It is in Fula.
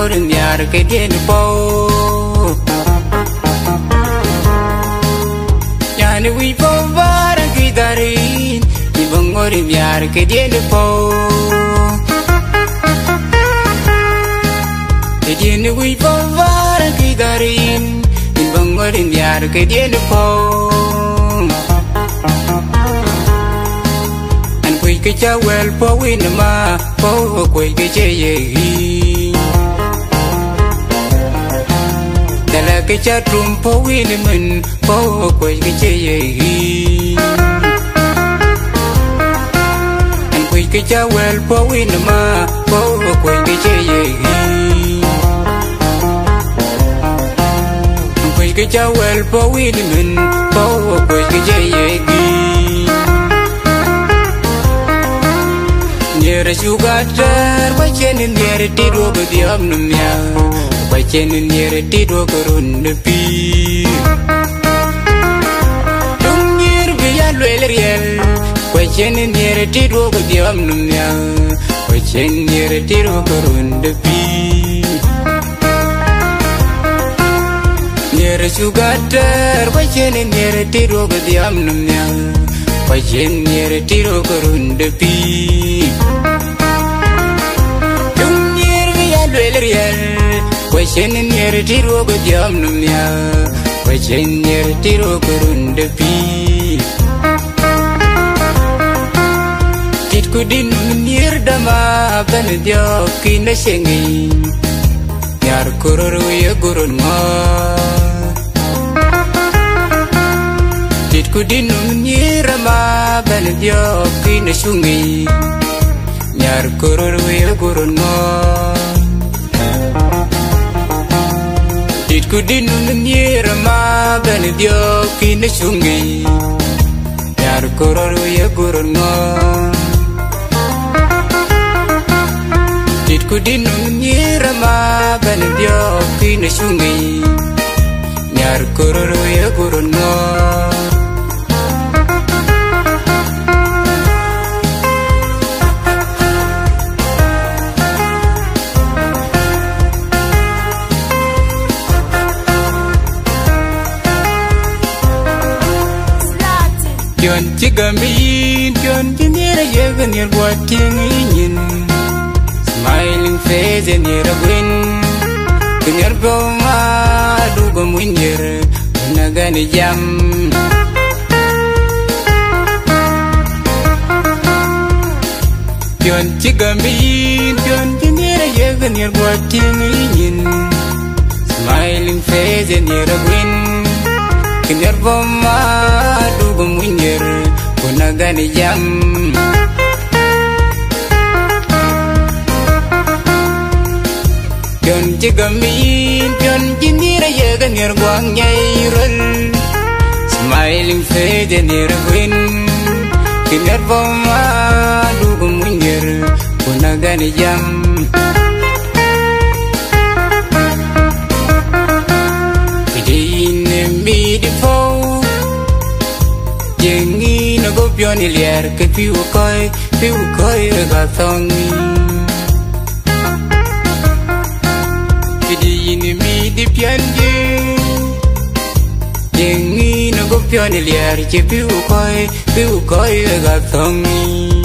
bangor nyar ke dien po yani wi po var ki darin ni bangor nyar ke dien po ke dien wi po var ki darin ni bangor nyar ke dien po an kui ke cha wel po win ma po kui ke che ye dala ke cha trum po win men po kui ke che ye an kui ke cha wel po win ma po kui ke che ye an kui ke cha wel po win men po kui ke che ye Nyere sugatar wachenin nyere tidwo badiam numya wachenin nyere tidwo korun pi Dung nyere biya lweleriel wachenin nyere tidwo badiam numya wachen nyere tidwo korun pi Nyere sugatar wachenin nyere tidwo badiam numya wachen nyere tidwo korun pi Wachen nyere tiro go jam numya wachen nyere tiro korunde pi Tit kudin nyer dama ban dio kina sengi Nyar kororo ye gurun ma Tit kudin nyer dama ban dio kina sungi Nyar kororo ye gurun ma Tit kudin nyera ma ban dio kina sungi Nyar kororo ye gurun ma Tit kudin nyera ma ban dio kina sungi Nyar kororo ye gurun ma Yon chigamin, yon jinira yegan yer watching in Smiling face and yer a win Kun yer go ma do go win yer Nagani jam Yon chigamin, yon jinira yegan yer watching in Smiling face and yer a win Kinyar boma dugo munyer kunagani jam Pion jigamin pion jinira yegan yer guang nyairul Smiling face nyer win Kinyar boma dugo munyer kunagani jam Jengi na go pioni lier ke piu koi ga thongi Kidi ini mi di pianje Jengi na go pioni lier ke piu koi ga thongi